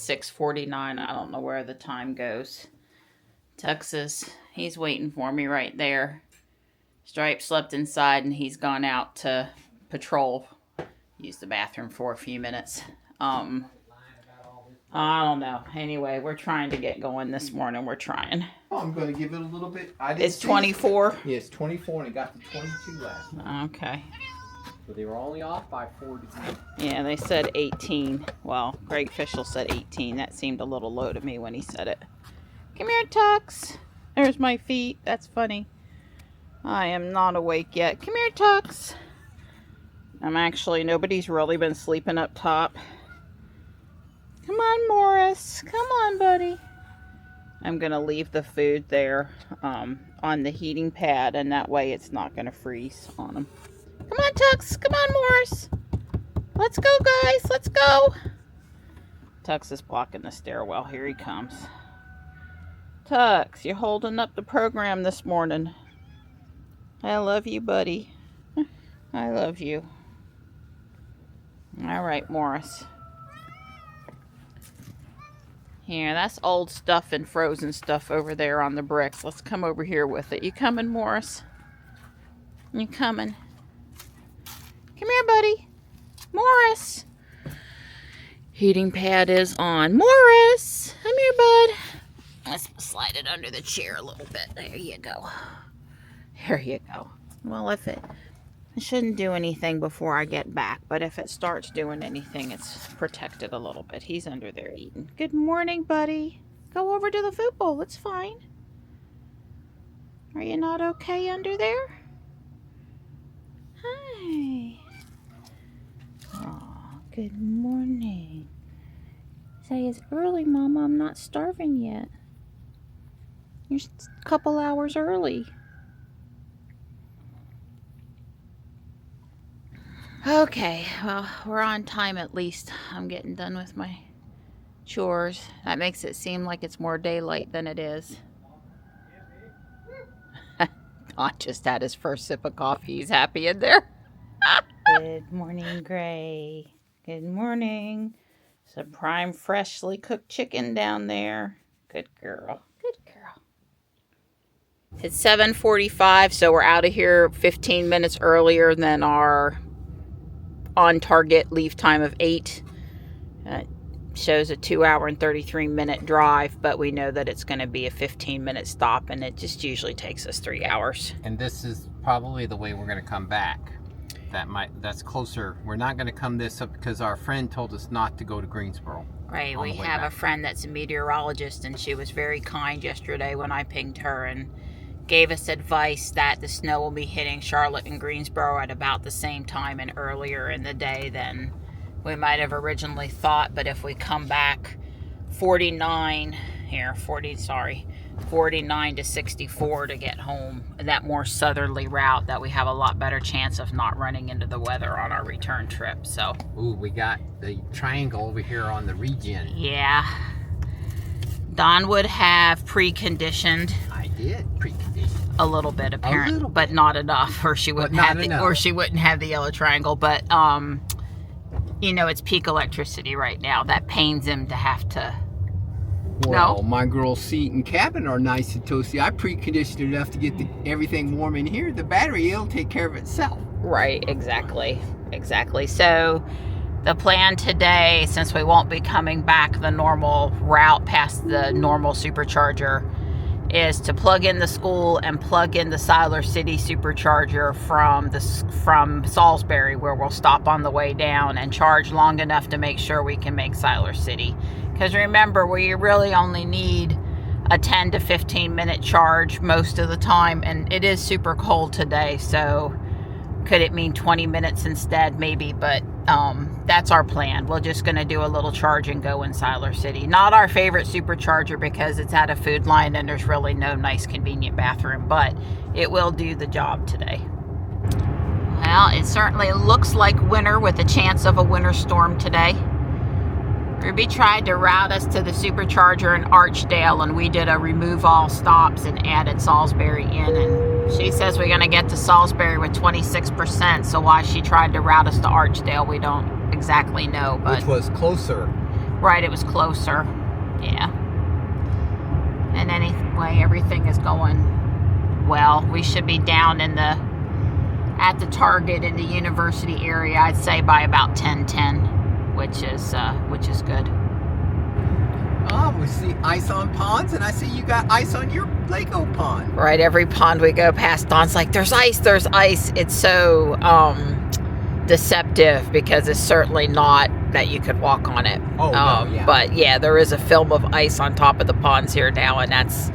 6:49. I don't know where the time goes. Texas, he's waiting for me right there. Stripe slept inside and he's gone out to patrol. Use the bathroom for a few minutes. I don't know. Anyway, we're trying to get going this morning. We're trying. Oh, I'm going to give it a little bit. It's 24? Yeah, it's 24 and it got to 22 last night. Okay. So they were only off by 4 degrees. Yeah, they said 18. Well, Greg Fischel said 18. That seemed a little low to me when he said it. Come here, Tux. There's my feet. That's funny. I am not awake yet. Come here, Tux. Nobody's really been sleeping up top. Come on, Morris. Come on, buddy. I'm going to leave the food there on the heating pad, and that way it's not going to freeze on them. Come on, Tux. Come on, Morris. Let's go, guys. Let's go. Tux is blocking the stairwell. Here he comes. Tux, you're holding up the program this morning. I love you, buddy. I love you. All right, Morris. Here, that's old stuff and frozen stuff over there on the bricks. Let's come over here with it. You coming, Morris? You coming? Come here, buddy. Morris. Heating pad is on. Morris, come here, bud. Let's slide it under the chair a little bit. There you go. There you go. Well, it shouldn't do anything before I get back, but if it starts doing anything, it's protected a little bit. He's under there eating. Good morning, buddy. Go over to the food bowl. It's fine. Are you not okay under there? Hi. Oh, good morning. Say it's early, Mama. I'm not starving yet. You're a couple hours early. Okay, well, we're on time at least. I'm getting done with my chores. That makes it seem like it's more daylight than it is. Don just had his first sip of coffee. He's happy in there. Good morning, Gray. Good morning. Some prime, freshly cooked chicken down there. Good girl. Good girl. It's 7:45, so we're out of here 15 minutes earlier than our on target leave time of 8. Shows a 2-hour and 33-minute drive, but we know that it's going to be a 15-minute stop, and it just usually takes us 3 hours. And this is probably the way we're going to come back. That's closer. We're not going to come this up because our friend told us not to go to Greensboro. Right, we have a friend that's a meteorologist, and she was very kind yesterday when I pinged her and gave us advice that the snow will be hitting Charlotte and Greensboro at about the same time and earlier in the day than we might have originally thought. But if we come back 49 to 64 to get home, that more southerly route, that we have a lot better chance of not running into the weather on our return trip. So, ooh, we got the triangle over here on the regen. Yeah. Don would have preconditioned. I did precondition a little bit, apparently, but not enough, or she wouldn't have the yellow triangle. But you know, it's peak electricity right now. That pains him to have to. Well, my girl's seat and cabin are nice and toasty. I preconditioned enough to get everything warm in here. The battery, it'll take care of itself. Right, exactly. So the plan today, since we won't be coming back the normal route past the normal supercharger, is to plug in the school and plug in the Siler City supercharger from Salisbury, where we'll stop on the way down and charge long enough to make sure we can make Siler City. Because remember, we really only need a 10 to 15 minute charge most of the time, and it is super cold today, so could it mean 20 minutes instead? Maybe, but that's our plan. We're just going to do a little charge and go in Siler City. Not our favorite supercharger because it's at a food line and there's really no nice convenient bathroom, but it will do the job today. Well, it certainly looks like winter with a chance of a winter storm today. Ruby tried to route us to the supercharger in Archdale, and we did a remove all stops and added Salisbury in, and she says we're going to get to Salisbury with 26%, so why she tried to route us to Archdale, we don't exactly know. But which was closer. Right, it was closer. Yeah. And anyway, everything is going well. We should be down in at the Target in the university area, I'd say by about 10:10, which is good. Oh, we see ice on ponds, and I see you got ice on your Lego pond. Right, every pond we go past, Don's like, there's ice, there's ice. It's so deceptive because it's certainly not that you could walk on it. Oh, no, yeah. But yeah, there is a film of ice on top of the ponds here now, and that's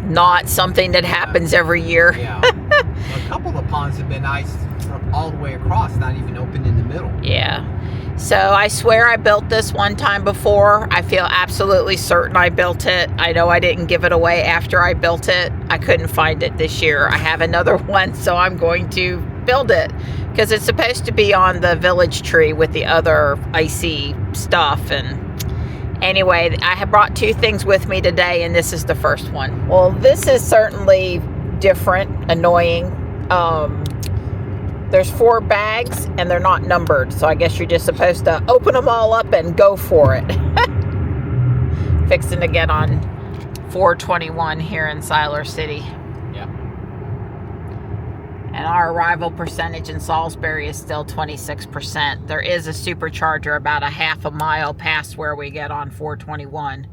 not something that happens every year. Yeah. A couple of the ponds have been iced from all the way across, not even open in the middle. Yeah. So I swear I built this one time before. I feel absolutely certain I built it. I know I didn't give it away after I built it. I couldn't find it this year. I have another one, so I'm going to build it because it's supposed to be on the village tree with the other icy stuff. And anyway, I have brought two things with me today, and this is the first one. Well, this is certainly different, annoying. There's 4 bags and they're not numbered, so I guess you're just supposed to open them all up and go for it. Fixing to get on 421 here in Siler City. Yeah. And our arrival percentage in Salisbury is still 26%. There is a supercharger about a half a mile past where we get on 421.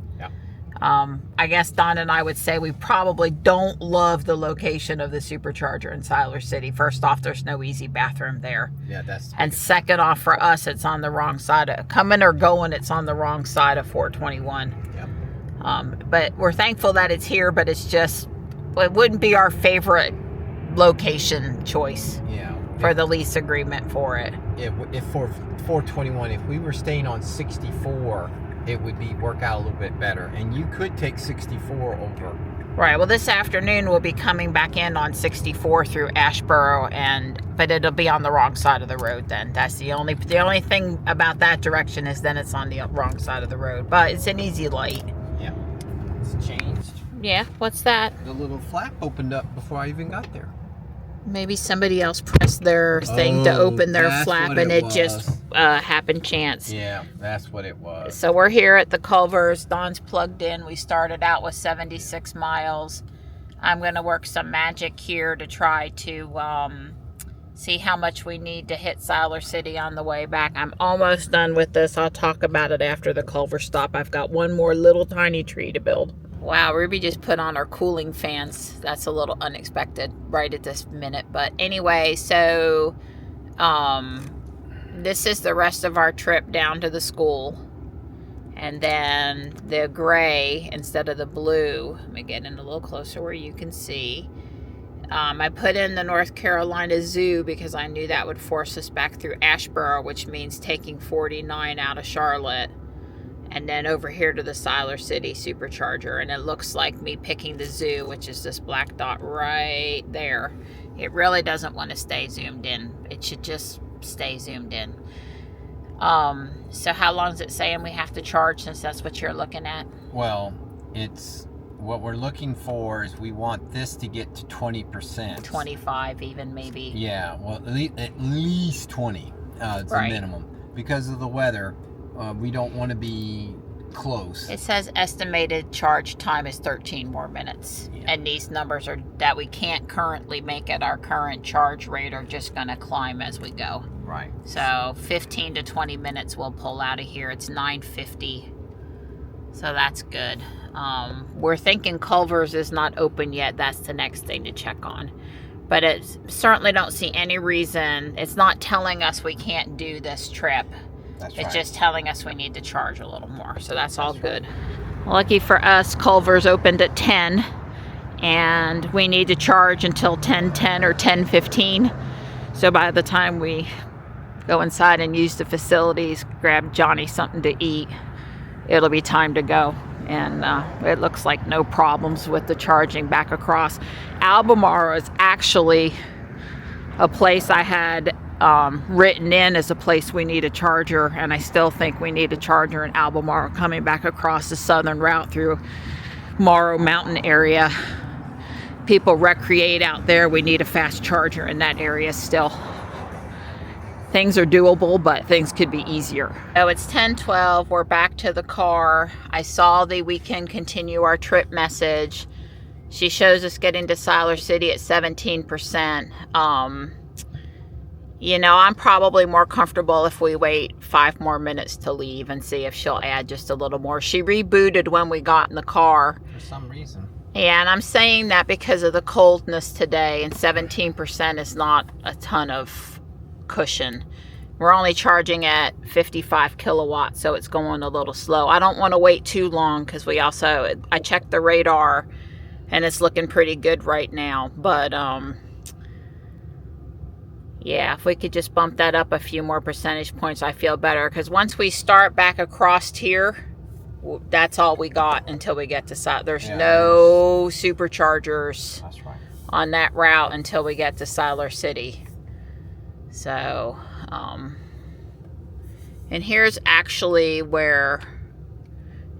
I guess Don and I would say we probably don't love the location of the supercharger in Siler City. First off, there's no easy bathroom there. Yeah, and second off, for us, it's on the wrong side of coming or going. It's on the wrong side of 421. Yep. But we're thankful that it's here. But it's just, it wouldn't be our favorite location choice. Yeah. For the lease agreement for it. If for 421, if we were staying on 64. It would work out a little bit better, and you could take 64 over. Right. Well, this afternoon we'll be coming back in on 64 through Ashboro, but it'll be on the wrong side of the road. Then that's the only thing about that direction is then it's on the wrong side of the road. But it's an easy light. Yeah. It's changed. Yeah. What's that? The little flap opened up before I even got there. Maybe somebody else pressed their thing to open their flap, and it just happened chance. Yeah, that's what it was. So we're here at the Culvers. Don's plugged in. We started out with 76 miles. I'm going to work some magic here to try to see how much we need to hit Siler City on the way back. I'm almost done with this. I'll talk about it after the Culver stop. I've got one more little tiny tree to build. Wow, Ruby just put on our cooling fans. That's a little unexpected right at this minute. But anyway, so this is the rest of our trip down to the school. And then the gray instead of the blue. Let me get in a little closer where you can see. I put in the North Carolina Zoo because I knew that would force us back through Ashboro, which means taking 49 out of Charlotte. And then over here to the Siler City supercharger. And it looks like me picking the zoo, which is this black dot right there. It really doesn't want to stay zoomed in. It should just stay zoomed in. So how long is it saying we have to charge, since that's what you're looking at? Well, it's what we're looking for is we want this to get to 20%. 25 even, maybe. Yeah, well, at least 20 is the minimum. Because of the weather. We don't want to be close. It says estimated charge time is 13 more minutes. Yeah. And these numbers are that we can't currently make at our current charge rate are just going to climb as we go. Right. So 15 to 20 minutes we'll pull out of here. It's 9:50. So that's good. We're thinking Culver's is not open yet. That's the next thing to check on. But it certainly don't see any reason. It's not telling us we can't do this trip. It's just telling us we need to charge a little more. So that's all good. Lucky for us, Culver's opened at 10. And we need to charge until 10:10 or 10:15. So by the time we go inside and use the facilities, grab Johnny something to eat, it'll be time to go. And it looks like no problems with the charging back across. Albemarle is actually a place I had written in as a place we need a charger, and I still think we need a charger in Albemarle coming back across the southern route through Morrow Mountain area. People recreate out there. We need a fast charger in that area still. things are doable, but things could be easier. So it's 10:12. We're back to the car. I saw the "we can continue our trip" message. She shows us getting to Siler City at 17%. You know, I'm probably more comfortable if we wait 5 more minutes to leave and see if she'll add just a little more. She rebooted when we got in the car. For some reason. And I'm saying that because of the coldness today, and 17% is not a ton of cushion. We're only charging at 55 kilowatts, so it's going a little slow. I don't want to wait too long because I checked the radar and it's looking pretty good right now. But yeah, if we could just bump that up a few more percentage points, I feel better. Because once we start back across here, that's all we got until we get to Siler. There's no superchargers on that route until we get to Siler City. So, and here's actually where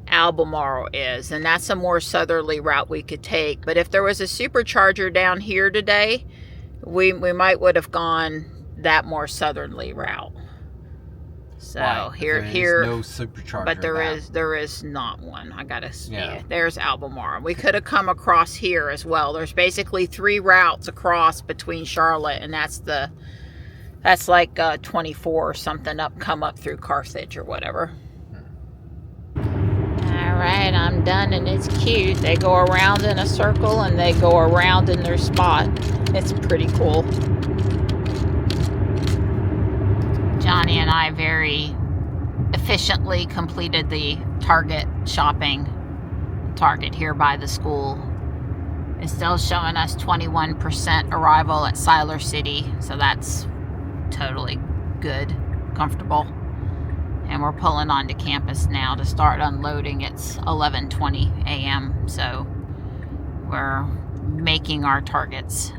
Albemarle is, and that's a more southerly route we could take. But if there was a supercharger down here today, we might would have gone that more southerly route. So right, here no supercharger, but there is not one. I gotta see. Yeah. There's Albemarle. We could have come across here as well. There's basically 3 routes across between Charlotte, and that's like 24 or something come up through Carthage or whatever. Alright, I'm done, and it's cute. They go around in a circle and they go around in their spot. It's pretty cool. Johnny and I very efficiently completed the Target shopping. Target here by the school. It's still showing us 21% arrival at Siler City, so that's totally good, comfortable. And we're pulling onto campus now to start unloading. It's 11:20 a.m. So we're making our targets.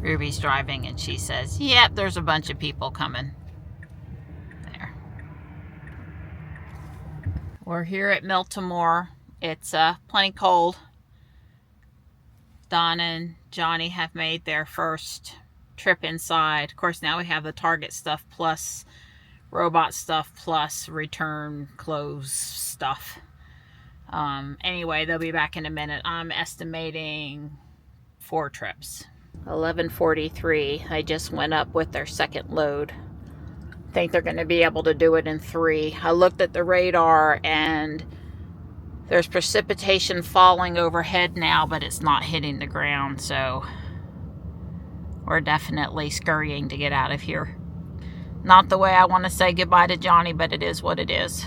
Ruby's driving and she says, yep, there's a bunch of people coming. There. We're here at Miltimore. It's plenty cold. Donna and Johnny have made their first trip inside. Of course, now we have the Target stuff plus robot stuff plus return clothes stuff. Anyway, they'll be back in a minute. I'm estimating 4 trips. 11:43. I just went up with their second load. I think they're going to be able to do it in 3. I looked at the radar and there's precipitation falling overhead now, but it's not hitting the ground, so we're definitely scurrying to get out of here. Not the way I want to say goodbye to Johnny, but it is what it is.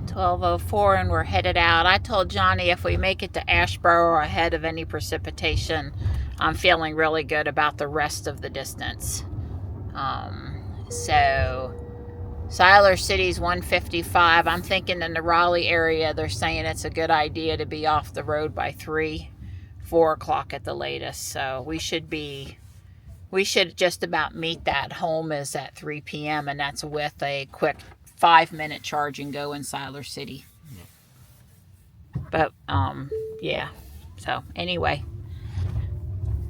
12:04 and we're headed out. I told Johnny if we make it to Asheboro ahead of any precipitation, I'm feeling really good about the rest of the distance. So Siler City's 155. I'm thinking in the Raleigh area, they're saying it's a good idea to be off the road by 4 o'clock at the latest. So we should just about meet that. Home is at 3 p.m. and that's with a quick 5-minute charge and go in Siler City. But yeah. So anyway,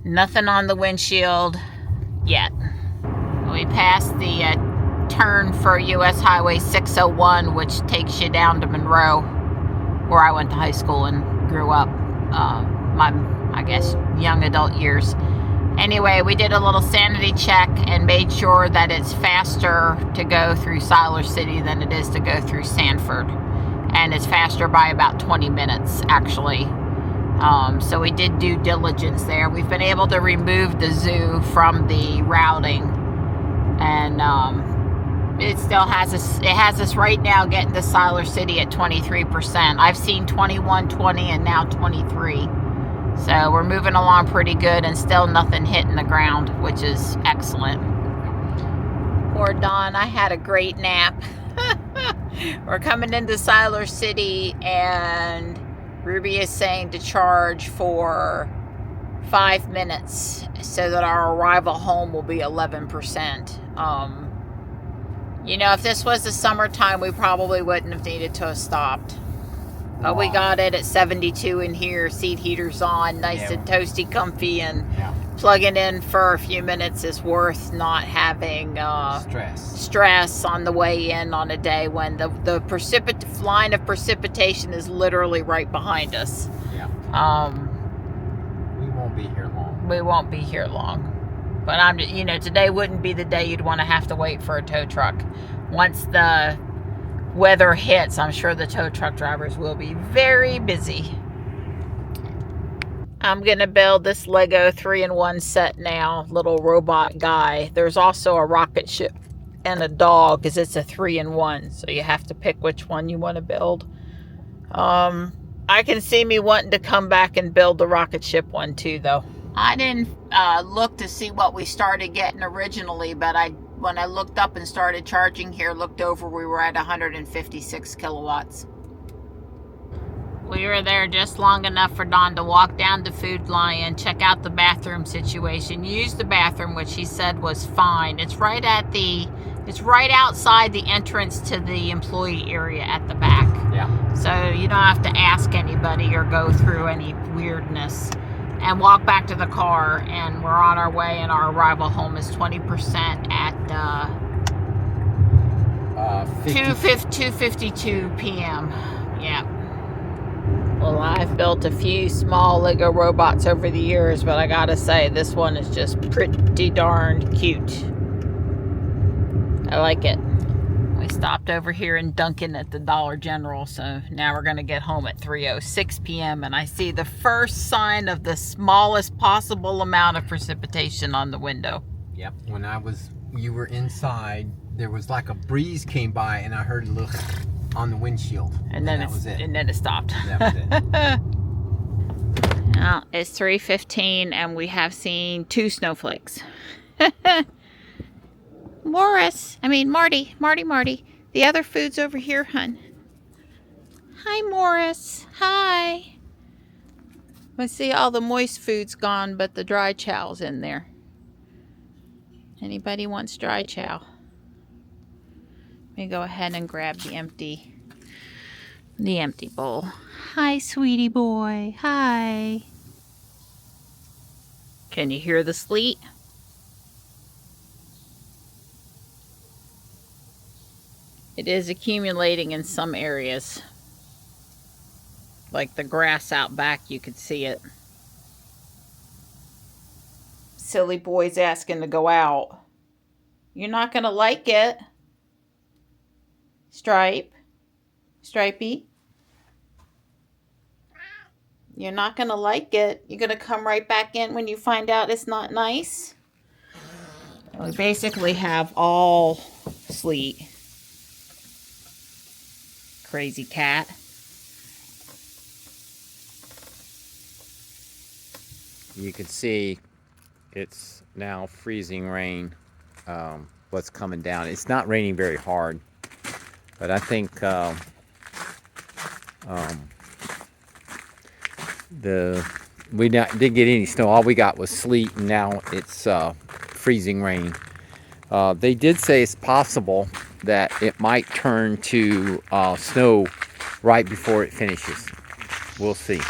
nothing on the windshield yet. We passed the turn for US Highway 601, which takes you down to Monroe, where I went to high school and grew up, my, I guess, young adult years. Anyway, we did a little sanity check and made sure that it's faster to go through Siler City than it is to go through Sanford. And it's faster by about 20 minutes, actually. So we did due diligence there. We've been able to remove the zoo from the routing. And it still has us right now getting to Siler City at 23%. I've seen 21, 20, and now 23. So we're moving along pretty good and still nothing hitting the ground, which is excellent. Poor Dawn, I had a great nap. We're coming into Siler City and Ruby is saying to charge for 5 minutes so that our arrival home will be 11%. You know, if this was the summertime, we probably wouldn't have needed to have stopped. But we got it at 72 in here, seat heaters on, nice and toasty, comfy, and plugging in for a few minutes is worth not having stress on the way in on a day when the line of precipitation is literally right behind us. Yeah. We won't be here long. We won't be here long. But today wouldn't be the day you'd want to have to wait for a tow truck. Once the weather hits, I'm sure the tow truck drivers will be very busy. I'm gonna build this Lego 3-in-1 set now, little robot guy. There's also a rocket ship and a dog, because it's a 3-in-1, so you have to pick which one you want to build. I can see me wanting to come back and build the rocket ship one too, though. I didn't look to see what we started getting originally, but when I looked up and started charging here, looked over, we were at 156 kilowatts. We were there just long enough for Dawn to walk down to Food Lion, check out the bathroom situation, use the bathroom, which he said was fine. It's right outside the entrance to the employee area at the back. Yeah. So you don't have to ask anybody or go through any weirdness. And walk back to the car, and we're on our way, and our arrival home is 20% at 2:52 p.m. Yeah. Well, I've built a few small Lego robots over the years, but I gotta say, this one is just pretty darn cute. I like it. We stopped over here in Dunkin' at the Dollar General, so now we're gonna get home at 3:06 p.m. and I see the first sign of the smallest possible amount of precipitation on the window. Yep. When you were inside, there was like a breeze came by, and I heard a little on the windshield, and then that was it. And then it stopped. That was it. Now it's 3:15 and we have seen 2 snowflakes. Marty. The other food's over here, hun. Hi, Morris. Hi. I see all the moist food's gone, but the dry chow's in there. Anybody wants dry chow? Let me go ahead and grab the empty bowl. Hi, sweetie boy. Hi. Can you hear the sleet? It is accumulating in some areas. Like the grass out back, you could see it. Silly boy's asking to go out. You're not gonna like it. Stripey. You're not gonna like it. You're gonna come right back in when you find out it's not nice. We basically have all sleet. Crazy cat. You can see it's now freezing rain. What's coming down. It's not raining very hard, but I think we didn't get any snow. All we got was sleet, and now it's freezing rain. They did say it's possible that it might turn to snow right before it finishes. We'll see.